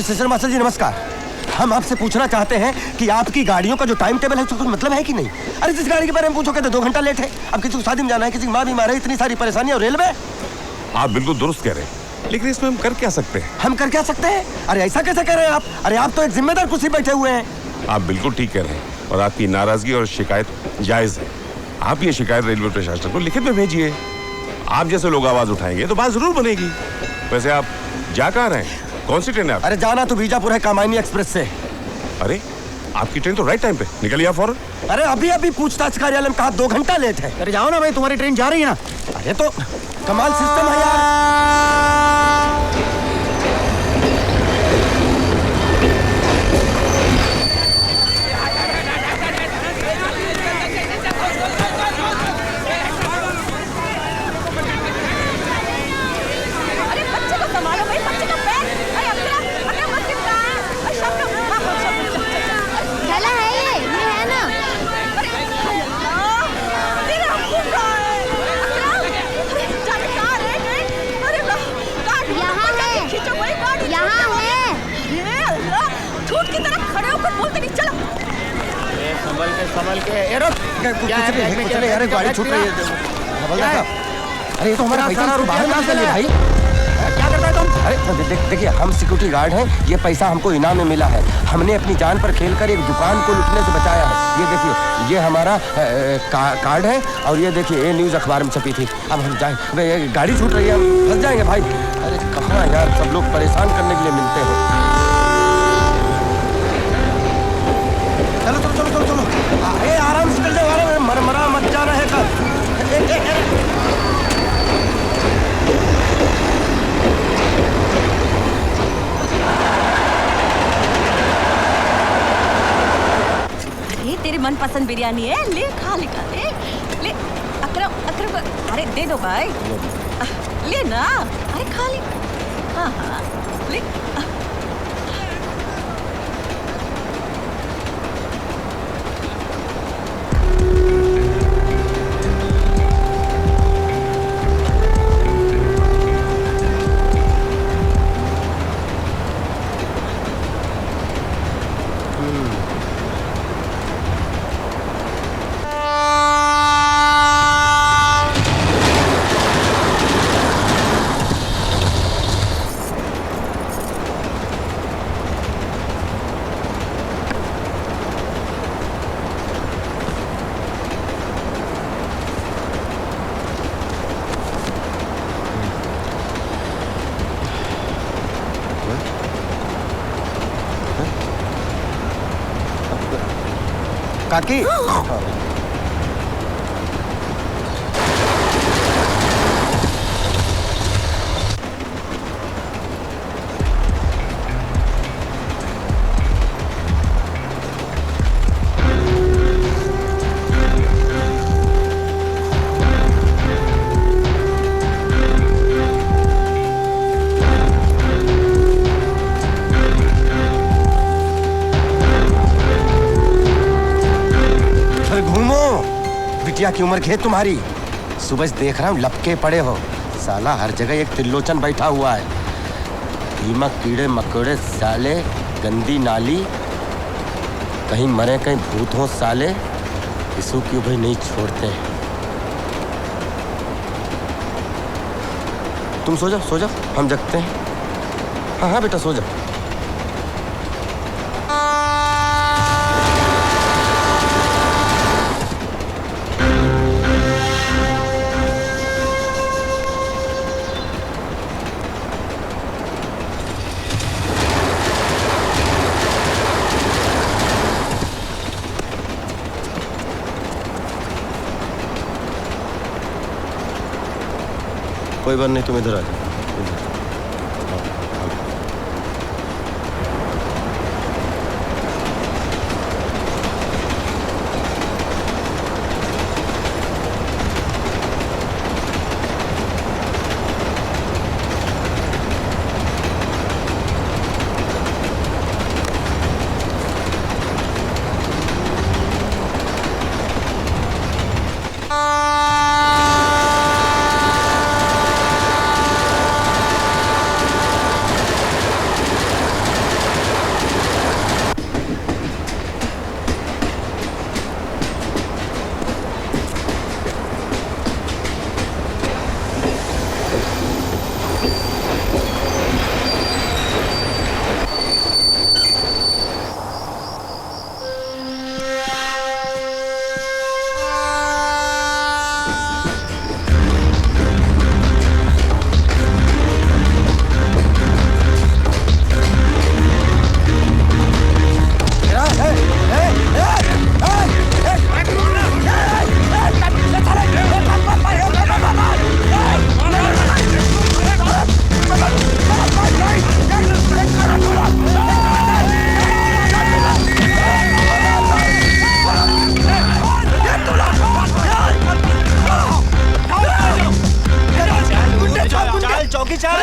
Station master जी नमस्कार। हम आपसे पूछना चाहते हैं कि आपकी गाड़ियों का जो टाइम टेबल है उसका कुछ मतलब है कि नहीं? अरे जिस गाड़ी के बारे में पूछो कहते 2 घंटा लेट है। अब किसी को शादी में जाना है, किसी की माँ बीमार है, इतनी सारी परेशानियां। और रेलवे। आप बिल्कुल दुरुस्त कह रहे हैं, लेकिन इसमें हम कर क्या सकते हैं? हम कर क्या सकते हैं? अरे ऐसा कैसे कह रहे हैं आप? अरे आप तो एक जिम्मेदार कुर्सी बैठे हुए हैं। आप बिल्कुल ठीक कह रहे हैं और आपकी नाराजगी और शिकायत जायज है। आप ये शिकायत रेलवे प्रशासन को लिखित में भेजिए। आप जैसे लोग आवाज उठाएंगे तो बात जरूर बनेगी। वैसे आप जा कहाँ रहे हैं? कौन सी ट्रेन है आप? अरे जाना तो बीजापुर है, कामायनी एक्सप्रेस से। अरे आपकी ट्रेन तो राइट टाइम पे निकलिए आप फौरन। अरे अभी अभी पूछताछ कार्यालय में कहा 2 घंटा लेट है। अरे जाओ ना भाई, तुम्हारी ट्रेन जा रही है ना। अरे तो कमाल सिस्टम है यार। संभल के ये रुक। क्या है? चले यार, गाड़ी छूट रही है। अरे ये तो हमारा पैसा बाहर ना चले भाई। क्या करता है तुम? अरे देखिए, हम सिक्योरिटी गार्ड हैं। ये पैसा हमको इनाम में मिला है। हमने अपनी जान पर खेलकर एक दुकान को लूटने से बचाया है। ये देखिए, ये हमारा कार्ड है और ये देखिए ये न्यूज़ अखबार में छपी थी। अब हम जाए, गाड़ी छूट रही है, हम फंस जाएंगे भाई। अरे कहाँ यार, सब लोग परेशान करने के लिए मिलते हो। चलो चलो चलो चलो चलो, अरे आराम से चल जाओ, मरमरा मत जा रहे का। अरे तेरे मनपसंद बिरयानी है, ले खा ले खा ले। अकरम अकरम, अरे दे दो भाई, ले ना। अरे खा ले। हाँ हाँ ले। काकी बिटिया की उम्र है तुम्हारी। सुबह से देख रहा हूँ लपके पड़े हो। साला हर जगह एक त्रिलोचन बैठा हुआ है। दीमक कीड़े मकोड़े साले, गंदी नाली, कहीं मरे कहीं भूत हो साले, इसू क्यों भाई नहीं छोड़ते। तुम सो जाओ, हम जगते हैं। हाँ हाँ बेटा सो जाओ। कोई बात नहीं, तुम इधर आ जाओ।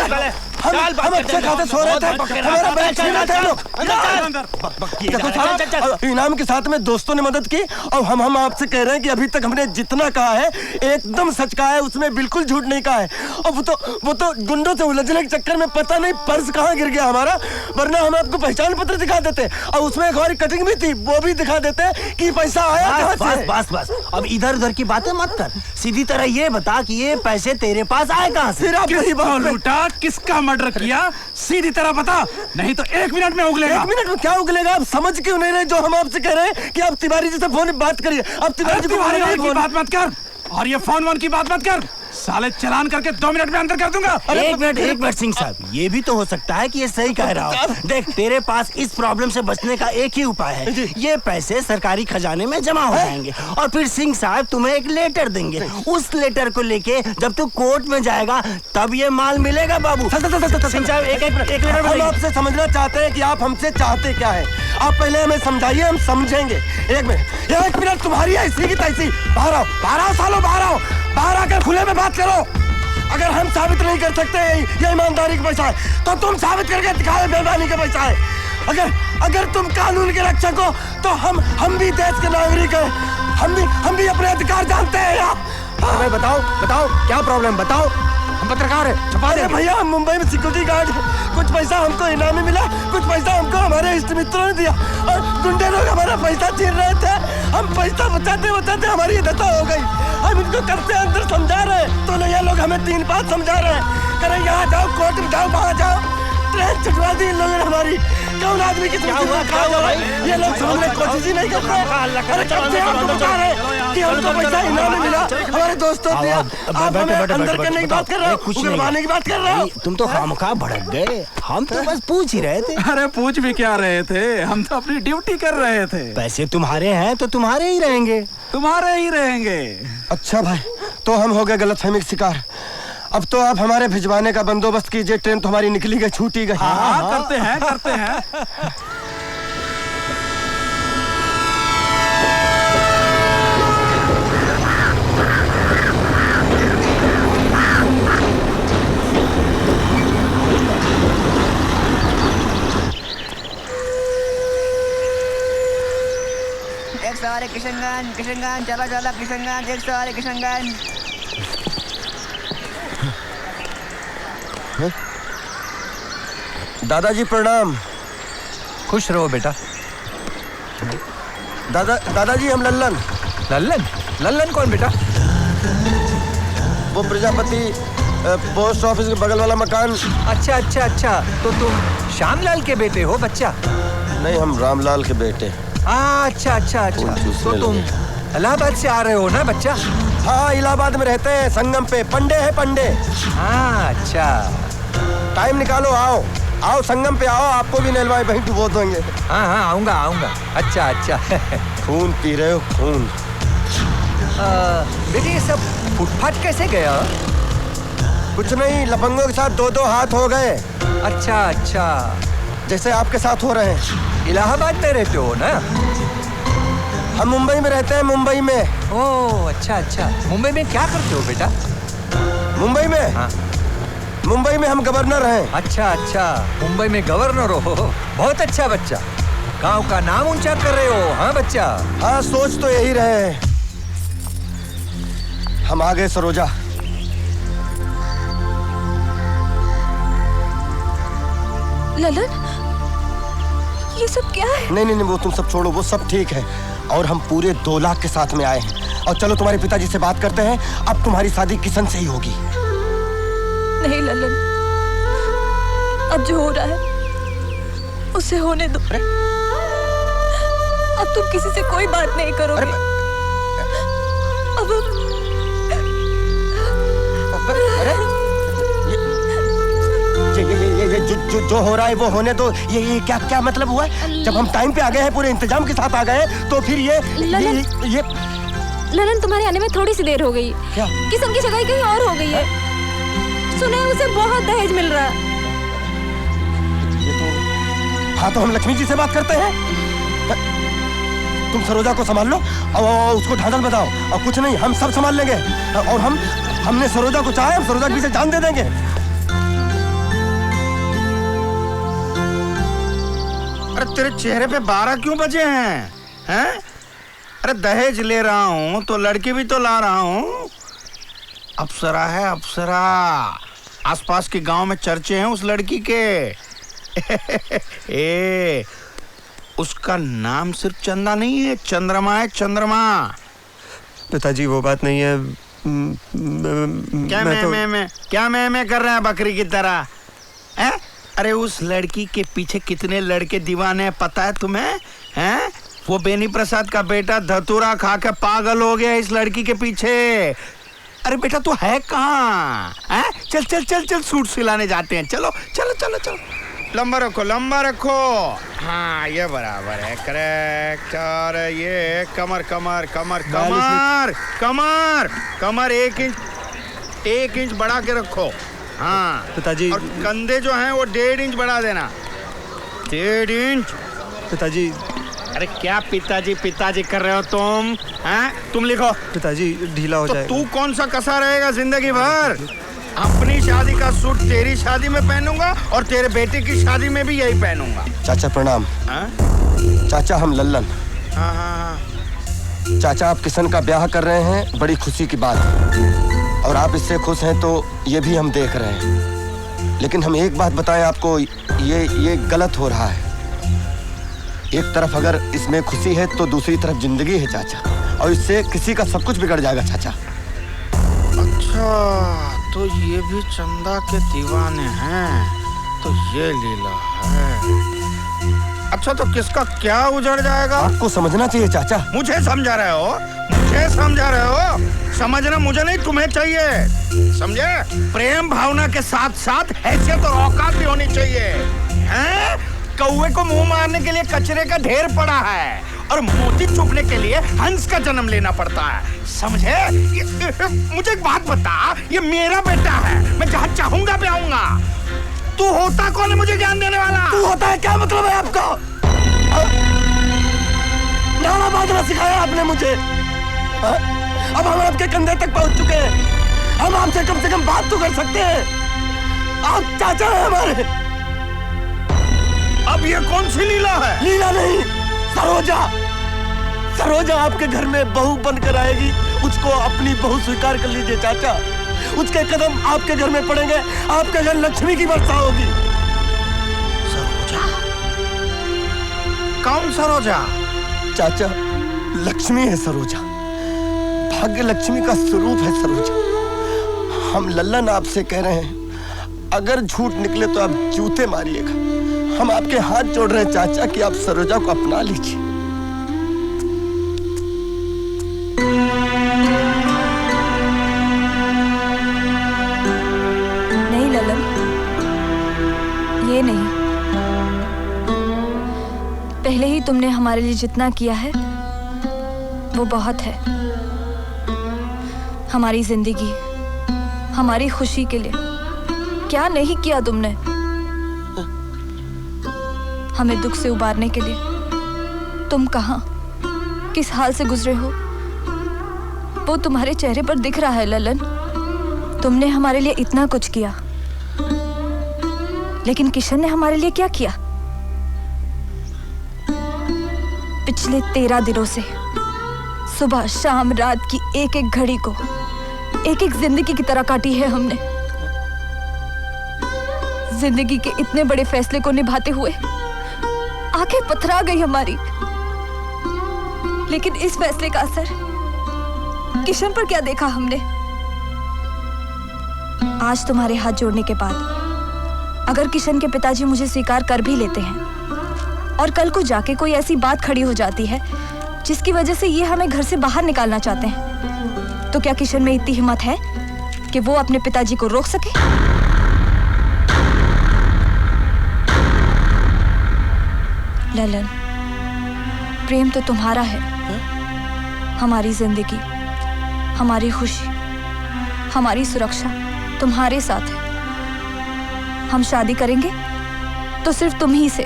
हम अच्छे खाते सो रहे थे, हमारा बैग छीना थे लोग। देखो साहब, इनाम के साथ में दोस्तों ने मदद की और हम आपसे कह रहे हैं कि अभी तक हमने जितना कहा है एकदम सच कहा है, उसमें बिल्कुल झूठ नहीं कहा है। और वो तो गुंडों से उलझने के चक्कर में पता नहीं पर्स कहाँ गिर गया हमारा, वरना हम आपको पहचान पत्र दिखा देते और उसमें एक हमारी कटिंग भी थी, वो भी दिखा देते कि पैसा आया कहाँ से। बस अब इधर उधर की बातें मत कर, सीधी तरह ये बता कि ये पैसे तेरे पास आए कहाँ से। फिर आप यही बात लूटा, किसका मर्डर किया, सीधी तरह बता, नहीं तो 1 मिनट में उगलेगा। 1 मिनट में क्या उगलेगा? आप समझ क्यों नहीं रहे जो हम आपसे कह रहे हैं कि आप तिवारी जी से फोन बात करिए। आप तिवारी जी की बात मत कर और ये फोन की बात मत कर, साले चालान करके 2 मिनट में अंदर कर दूंगा। एक मिनट सिंह साहब, ये भी तो हो सकता है कि ये सही कह रहा हो। देख, तेरे पास इस प्रॉब्लम से बचने का एक ही उपाय है, ये पैसे सरकारी खजाने में जमा हो जाएंगे और फिर सिंह साहब तुम्हें एक लेटर देंगे। उस लेटर को लेके जब तू कोर्ट में जाएगा तब ये माल मिलेगा बाबू। सिंह साहब एक लेटर हम आपसे समझना चाहते हैं कि आप हमसे चाहते क्या है। आप पहले हमें समझाइए, हम समझेंगे। 1 मिनट तुम्हारी है इसी की तैसी। बाहर आओ सालों, बाहर आकर खुले में बात करो। अगर हम साबित नहीं कर सकते ये ईमानदारी का पैसा है तो तुम साबित करके दिखाओ बेईमानी का पैसा है। अगर तुम कानून के रक्षक हो तो हम भी देश के नागरिक हैं, हम भी अपने अधिकार जानते हैं यार। बताओ क्या प्रॉब्लम, बताओ। हम पत्रकार हैं, छुपा दे। भैया हम मुंबई में सिक्योरिटी गार्ड, कुछ पैसा हमको इनामी मिला, कुछ पैसा हमको हमारे इष्ट मित्रों ने दिया और गुंडे लोग हमारा पैसा छीन रहे थे। हम पैसा बचाते हमारी ये दशा हो गई। हम इनको करते अंदर समझा रहे तो नहीं, ये लोग हमें 3 बात समझा रहे हैं। करें यहाँ जाओ, कोर्ट में जाओ, वहाँ जाओ, ट्रेन छुटवा दी इन लोगों ने हमारी। कौन आदमी की क्या हुआ भाई? ये लोग समझने की कोशिश ही नहीं करते। अरे कब से आपको बता रहे कि हमको पैसा इनाम में मिला, हमारे दोस्तों ने। आप हमें अंदर करने की बात कर रहे हो, उगलवाने की बात कर रहे हो। तुम तो खामखा भड़क गए, हम तो बस पूछ ही रहे थे। अरे पूछ भी क्या रहे थे, हम तो अपनी ड्यूटी कर रहे थे। पैसे तुम्हारे हैं तो तुम्हारे ही रहेंगे। अच्छा भाई, तो हम हो गए गलतफहमी का शिकार। अब तो आप हमारे भिजवाने का बंदोबस्त कीजिए। ट्रेन तो हमारी निकली गई, छूटी गई। हाँ, करते हैं। किशनगंज चला किशनगंज 100 किशनगंज। दादाजी प्रणाम। खुश रहो बेटा। दादाजी हम लल्लन कौन बेटा? वो प्रजापति पोस्ट ऑफिस के बगल वाला मकान। अच्छा, तो तुम श्यामलाल के बेटे हो बच्चा? नहीं, हम रामलाल के बेटे। अच्छा, तो तुम इलाहाबाद से आ रहे हो ना बच्चा? हाँ, इलाहाबाद में रहते हैं, संगम पे। पंडे है पंडे। हाँ, अच्छा। टाइम निकालो, आओ संगम पे आओ, आपको भी नहलवाए वहीं डुबो देंगे। हाँ, आऊंगा। अच्छा। खून पी रहे हो, खून। बेटे ये सब फुटपाथ कैसे गया? कुछ नहीं, लफंगों के साथ 2-2 हाथ हो गए। अच्छा। जैसे आपके साथ हो रहे हैं। इलाहाबाद में रहते हो ना? हम मुंबई में रहते हैं, मुंबई में। ओह, अच्छा। मुंबई में क्या करते हो बेटा? मुंबई में? हाँ। मुंबई में हम गवर्नर हैं। अच्छा, मुंबई में गवर्नर हो, बहुत अच्छा बच्चा। गांव का नाम ऊंचा कर रहे हो। हाँ बच्चा। हाँ, सोच तो यही रहे हैं। हम आ गए सरोजा। ललन, ये सब क्या है? नहीं, वो तुम सब छोड़ो, वो सब ठीक है। और हम पूरे 2 लाख के साथ में आए हैं। और चलो तुम्हारे पिताजी से बात करते हैं। अब तुम्हारी शादी किशन से ही होगी। नहीं ललन, अब जो हो रहा है उसे होने दो। अब तुम किसी से कोई बात नहीं करोगे। अब ये जो हो रहा है वो होने दो। ये क्या मतलब हुआ है? जब हम टाइम पे आ गए हैं, पूरे इंतजाम के साथ आ गए हैं, तो फिर ये ललन, तुम्हारे आने में थोड़ी सी देर हो गई। क्या? किशन की जगह कहीं और हो गई है। सुना है उसे बहुत दहेज मिल रहा है। हाँ, तो हम लक्ष्मी जी से बात करते हैं। तुम सरोजा को संभाल लो और उसको ढांढल बताओ। और कुछ नहीं, हम सब संभाल लेंगे। और हमने सरोजा को चाहा, हम सरोजा की से जान दे देंगे। अरे तेरे चेहरे पे 12 क्यों बजे हैं? हैं? अरे दहेज ले रहा हूँ तो लड़की भी तो ला रहा हूँ। अप्सरा है अप्सरा। आसपास के गांव में चर्चे हैं उस लड़की के। ए, उसका नाम सिर्फ चंदा नहीं है, चंद्रमा है, चंद्रमा। पिताजी वो बात नहीं है। क्या मैं कर रहा है बकरी की तरह? हैं? अरे उस लड़की के पीछे कितने लड़के दीवाने हैं पता है तुम्हें? हैं? वो बेनी प्रसाद का बेटा धतूरा खा के पागल हो गया इस लड़की के पीछे। अरे बेटा तू है कहाँ? चल चल चल चल सूट सिलाने जाते हैं। चलो चलो चलो चलो। लंबा रखो लंबा रखो। हाँ ये बराबर है, करेक्ट। और ये कमर कमर कमर कमर कमर कमर 1 इंच बढ़ा के रखो। हाँ पिताजी। और कंधे जो हैं वो 1.5 इंच बढ़ा देना। 1.5 इंच। पिताजी। अरे क्या पिताजी पिताजी कर रहे हो तुम? हैं? तुम लिखो। पिताजी ढीला हो जाएगा। तू कौन सा कसा रहेगा जिंदगी भर? अपनी शादी का सूट तेरी शादी में पहनूंगा और तेरे बेटे की शादी में भी यही पहनूंगा। चाचा प्रणाम। चाचा हम लल्लन। चाचा आप किशन का ब्याह कर रहे हैं, बड़ी खुशी की बात है और आप इससे खुश हैं तो ये भी हम देख रहे हैं। लेकिन हम एक बात बताएं आपको, ये गलत हो रहा है। एक तरफ अगर इसमें खुशी है तो दूसरी तरफ जिंदगी है चाचा, और इससे किसी का सब कुछ बिगड़ जाएगा चाचा। अच्छा तो ये भी चंदा के दीवाने हैं, तो ये लीला है। अच्छा तो किसका क्या उजड़ जाएगा? आपको समझना चाहिए चाचा। मुझे समझा रहे हो? मुझे समझा रहे हो? समझना मुझे नहीं तुम्हें चाहिए, समझे? प्रेम भावना के साथ साथ हैसियत और औकात भी होनी चाहिए। हैं? कौवे को मुंह मारने के लिए कचरे का ढेर पड़ा है और मोती चुपने के लिए हंस का जन्म लेना पड़ता है, समझे? मुझे एक बात बता, ये मेरा बेटा है, मैं जहाँ चाहूंगा भी आऊंगा। तू होता कौन है मुझे ज्ञान देने वाला? तू होता है क्या मतलब है आपका? नाना बादला सिखाया आपने मुझे। अब हम आपके कंधे तक पहुंच चुके हैं, हम आपसे कम से कम बात तो कर सकते हैं। आप चाचा हैं हमारे। अब ये कौन सी लीला है? लीला नहीं, सरोजा। सरोजा आपके घर में बहू बनकर आएगी, उसको अपनी बहू स्वीकार कर लीजिए चाचा। उसके कदम आपके घर में पड़ेंगे, आपके घर लक्ष्मी की वर्षा होगी। सरोजा? कौन सरोजा? चाचा लक्ष्मी है सरोजा, भाग्य लक्ष्मी का स्वरूप है सरोजा। हम लल्लन आपसे कह रहे हैं, अगर झूठ निकले तो आप जूते मारिएगा। हम आपके हाथ जोड़ रहे हैं चाचा कि आप सरोजा को अपना लीजिए। नहीं ललन, ये नहीं। पहले ही तुमने हमारे लिए जितना किया है वो बहुत है। हमारी जिंदगी, हमारी खुशी के लिए क्या नहीं किया तुमने? हमें दुख से उबारने के लिए तुम कहां, किस हाल से गुजरे हो, वो तुम्हारे चेहरे पर दिख रहा है ललन। तुमने हमारे लिए इतना कुछ किया, लेकिन किशन ने हमारे लिए क्या किया? पिछले 13 दिनों से सुबह शाम रात की एक एक घड़ी को एक एक जिंदगी की तरह काटी है हमने। जिंदगी के इतने बड़े फैसले को निभाते हुए आंखें पथरा गई हमारी, लेकिन इस फैसले का असर किशन पर क्या देखा हमने? आज तुम्हारे हाथ जोड़ने के बाद अगर किशन के पिताजी मुझे स्वीकार कर भी लेते हैं और कल को जाके कोई ऐसी बात खड़ी हो जाती है जिसकी वजह से ये हमें घर से बाहर निकालना चाहते हैं, तो क्या किशन में इतनी हिम्मत है कि वो अपने पिताजी को रोक सके? ललन, प्रेम तो तुम्हारा है। हमारी जिंदगी, हमारी खुशी, हमारी सुरक्षा तुम्हारे साथ है। हम शादी करेंगे तो सिर्फ तुम ही से।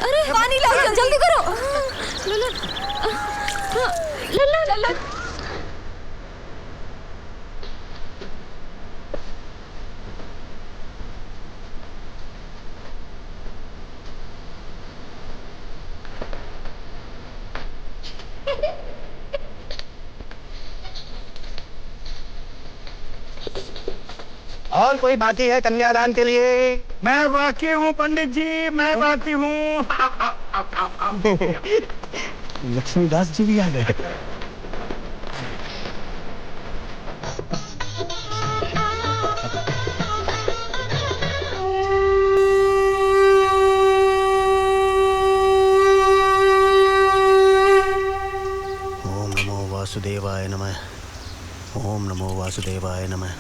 अरे पानी लाओ, जल्दी करो। और कोई बाकी है कन्यादान के लिए? मैं बाकी हूँ पंडित जी, मैं बाकी हूँ। लक्ष्मीदास जी भी आ गए। ओम नमो वासुदेवाय नमः। ओम नमो वासुदेवाय नमः।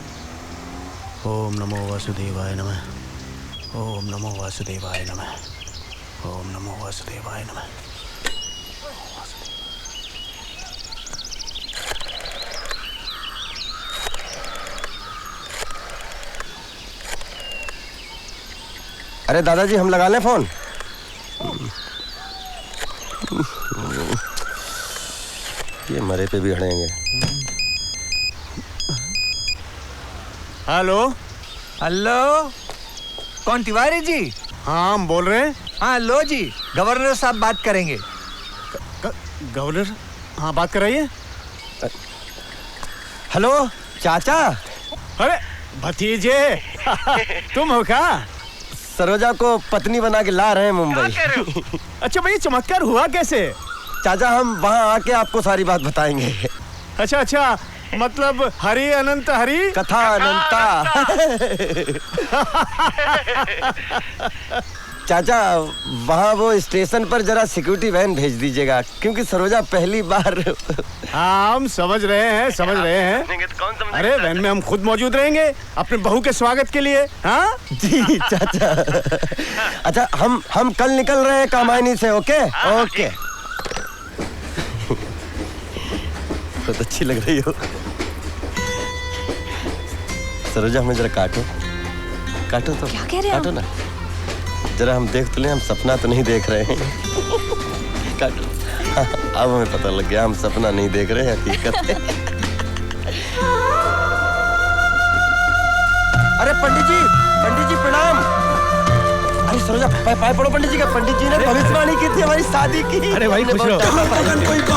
ओम नमो वासुदेवाय नमः। ओम नमो वासुदेवाय नमः। ओम नमो वासुदेवाय नमः। अरे दादाजी हम लगा लें फोन? ये मरे पे भी अड़ेंगे। हेलो हेलो, कौन तिवारी जी? हाँ हम बोल रहे हैं। हाँ लो जी, गवर्नर साहब बात करेंगे। गवर्नर? हाँ बात कराइए। हेलो चाचा। अरे भतीजे तुम हो क्या? सरोजा को पत्नी बना के ला रहे हैं मुंबई। अच्छा भाई चमत्कार हुआ कैसे? चाचा हम वहाँ आके आपको सारी बात बताएंगे। अच्छा अच्छा, मतलब हरि अनंत हरि कथा अनंता। चाचा वहाँ वो स्टेशन पर जरा सिक्योरिटी वैन भेज दीजिएगा, क्योंकि सरोजा पहली बार। हाँ हम समझ रहे हैं, समझ रहे हैं। अरे वैन में हम खुद मौजूद रहेंगे अपने बहू के स्वागत के लिए। हाँ जी चाचा। अच्छा हम कल निकल रहे हैं कामायनी से। Okay okay. बहुत अच्छी लग रही हो सरोजा, हमें जरा काटो काटो तो। क्या कह रहे हैं काटो ना जरा, हम देख तो लें हम सपना तो नहीं देख रहे हैं। काटो। हाँ, अब हमें पता लग गया हम सपना नहीं देख रहे हैं, हकीकत है। अरे पंडित जी प्रणाम। अरे सरोजा पाए पड़ो पंडित जी का। पंडित जी ने भविष्यवाणी की थी हमारी शादी की। अरे भाई खुश रहो।